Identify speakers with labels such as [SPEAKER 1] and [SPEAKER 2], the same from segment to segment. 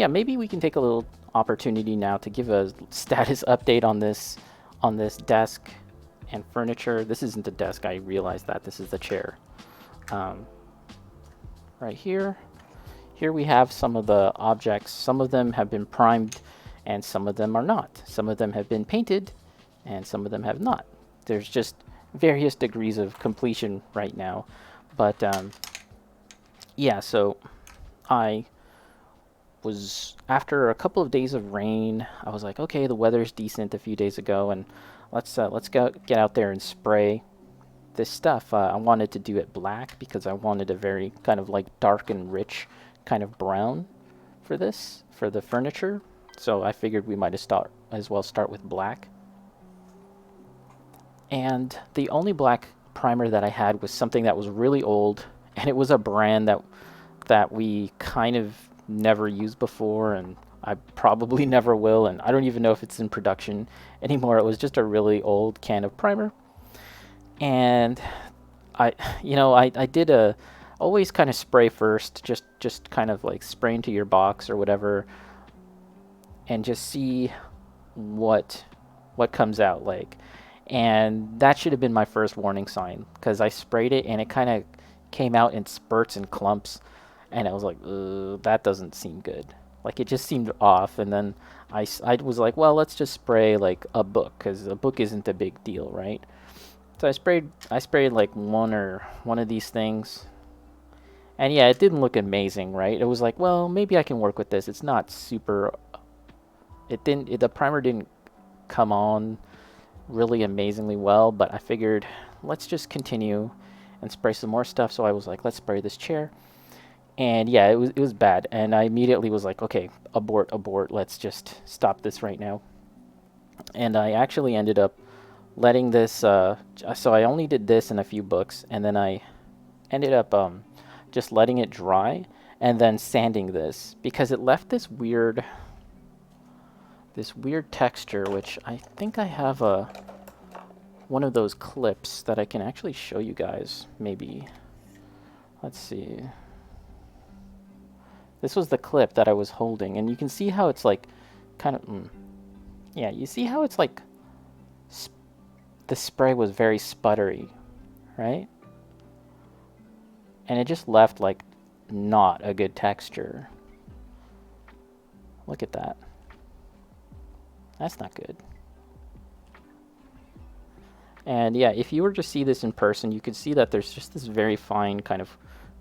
[SPEAKER 1] yeah, maybe we can take a little opportunity now to give a status update on this desk and furniture. This isn't the desk. I realize that this is the chair. Um, right here. Here we have some of the objects. Some of them have been primed and some of them are not. Some of them have been painted and some of them have not. There's just various degrees of completion right now. But yeah, so I was, after a couple of days of rain, I was like, okay, the weather's decent a few days ago, and let's go get out there and spray this stuff. I wanted to do it black because I wanted a very kind of like dark and rich kind of brown for this, for the furniture. So I figured we might as well start with black. And the only black primer that I had was something that was really old, and it was a brand that we kind of never used before, and I probably never will, and I don't even know if it's in production anymore. It was just a really old can of primer. And I did a always kind of spray first, just kind of like spray into your box or whatever, and just see what comes out like. And that should have been my first warning sign because I sprayed it and it kind of came out in spurts and clumps, and I was like, that doesn't seem good. Like it just seemed off, and then I was like, well, let's just spray like a book because a book isn't a big deal, right? So I sprayed like one of these things. And yeah, it didn't look amazing, right? It was like, well, maybe I can work with this. It's not super, the primer didn't come on really amazingly well, but I figured let's just continue and spray some more stuff. So I was like, let's spray this chair. And yeah, it was bad. And I immediately was like, okay, abort. Let's just stop this right now. And I actually ended up letting this. So I only did this in a few books, and then I ended up just letting it dry and then sanding this because it left this weird texture, which I think I have one of those clips that I can actually show you guys. Maybe, let's see. This was the clip that I was holding, and you can see how it's like kind of yeah, you see how it's like the spray was very sputtery, right? And it just left like not a good texture. Look at that. That's not good. And yeah, if you were to see this in person, you could see that there's just this very fine kind of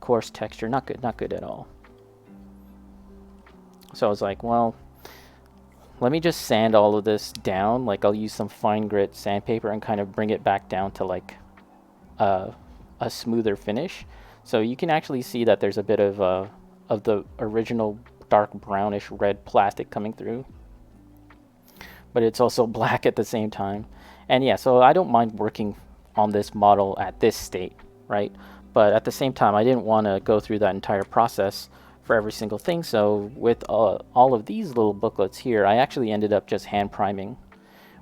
[SPEAKER 1] coarse texture. Not good at all. So I was like, well, let me just sand all of this down. Like I'll use some fine grit sandpaper and kind of bring it back down to like a smoother finish. So you can actually see that there's a bit of the original dark brownish red plastic coming through, but it's also black at the same time. And yeah, so I don't mind working on this model at this state, right? But at the same time, I didn't want to go through that entire process for every single thing. So with all of these little booklets here, I actually ended up just hand priming,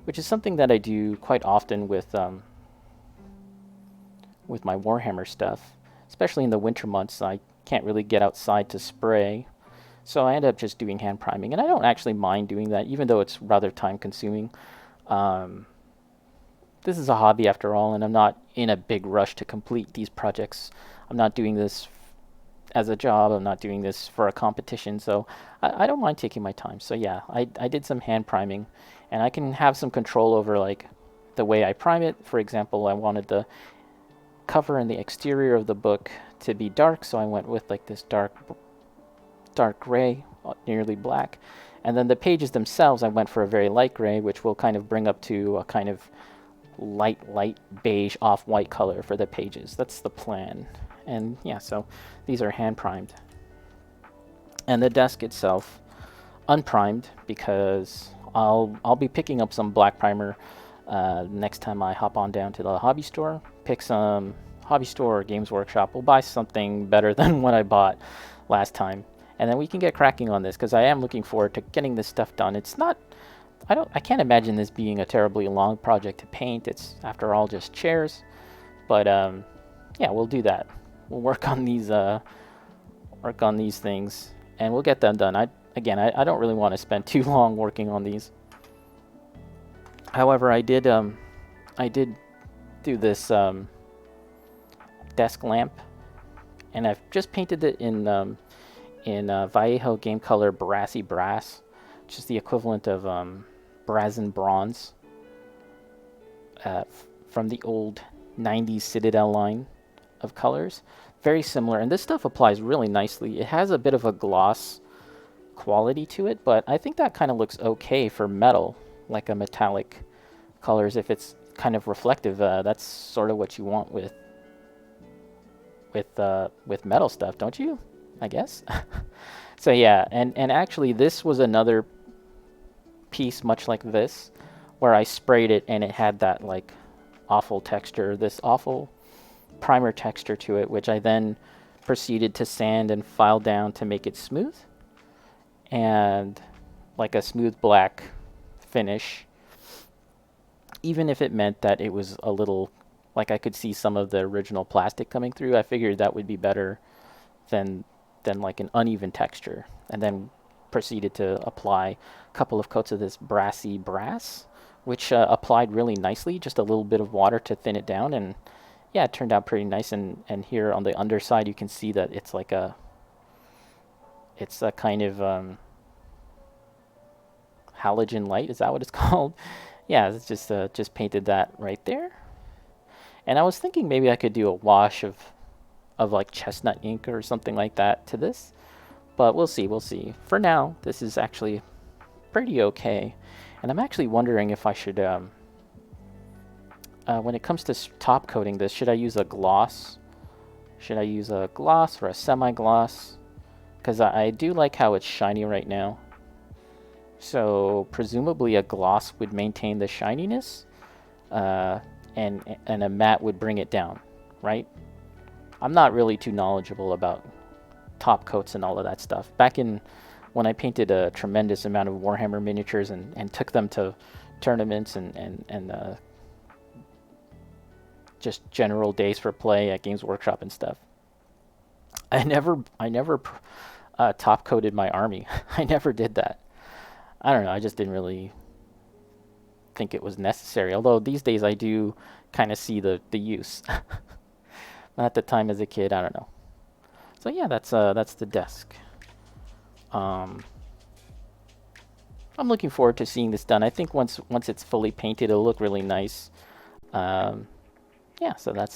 [SPEAKER 1] which is something that I do quite often with my Warhammer stuff, especially in the winter months. I can't really get outside to spray, so I end up just doing hand priming, and I don't actually mind doing that, even though it's rather time consuming. This is a hobby after all, and I'm not in a big rush to complete these projects. I'm not doing this as a job. I'm not doing this for a competition, so I don't mind taking my time. So yeah, I did some hand priming, and I can have some control over like the way I prime it. For example, I wanted the cover and the exterior of the book to be dark, so I went with like this dark gray, nearly black. And then the pages themselves, I went for a very light gray, which will kind of bring up to a kind of light beige off-white color for the pages. That's the plan. And yeah, so these are hand primed. And the desk itself, unprimed, because I'll be picking up some black primer next time I hop on down to the hobby store. Pick some hobby store or Games Workshop. We'll buy something better than what I bought last time, and then we can get cracking on this because I am looking forward to getting this stuff done. It's not, I can't imagine this being a terribly long project to paint. It's after all just chairs, but yeah, we'll do that. We'll work on these things, and we'll get them done. again, I don't really want to spend too long working on these. However, I did do this desk lamp, and I've just painted it in Vallejo Game Color Brassy Brass, which is the equivalent of Brazen Bronze from the old 90s Citadel line of colors. Very similar, and this stuff applies really nicely. It has a bit of a gloss quality to it, but I think that kind of looks okay for metal, like a metallic colors. If it's kind of reflective, that's sort of what you want with metal stuff, don't you? I guess. So yeah, and actually this was another piece much like this, where I sprayed it and it had that like awful texture, this awful primer texture to it, which I then proceeded to sand and file down to make it smooth, and like a smooth black finish, even if it meant that it was a little, like I could see some of the original plastic coming through. I figured that would be better than like an uneven texture, and then proceeded to apply a couple of coats of this brassy brass, which applied really nicely, just a little bit of water to thin it down, and yeah, it turned out pretty nice. And here on the underside you can see that it's like it's a kind of halogen light, is that what it's called? Yeah, it's just painted that right there. And I was thinking maybe I could do a wash of like chestnut ink or something like that to this, but we'll see, we'll see. For now, this is actually pretty okay. And I'm actually wondering if I should, when it comes to top coating this, should I use a gloss? Should I use a gloss or a semi-gloss? Because I do like how it's shiny right now. So presumably a gloss would maintain the shininess, and a matte would bring it down, right? I'm not really too knowledgeable about top coats and all of that stuff. Back in when I painted a tremendous amount of Warhammer miniatures and took them to tournaments and just general days for play at Games Workshop and stuff, I never top coated my army. I never did that. I don't know, I just didn't really think it was necessary. Although these days I do kind of see the use. At the time as a kid, I don't know. So yeah, that's the desk. I'm looking forward to seeing this done. I think once it's fully painted, it'll look really nice. Yeah, so that's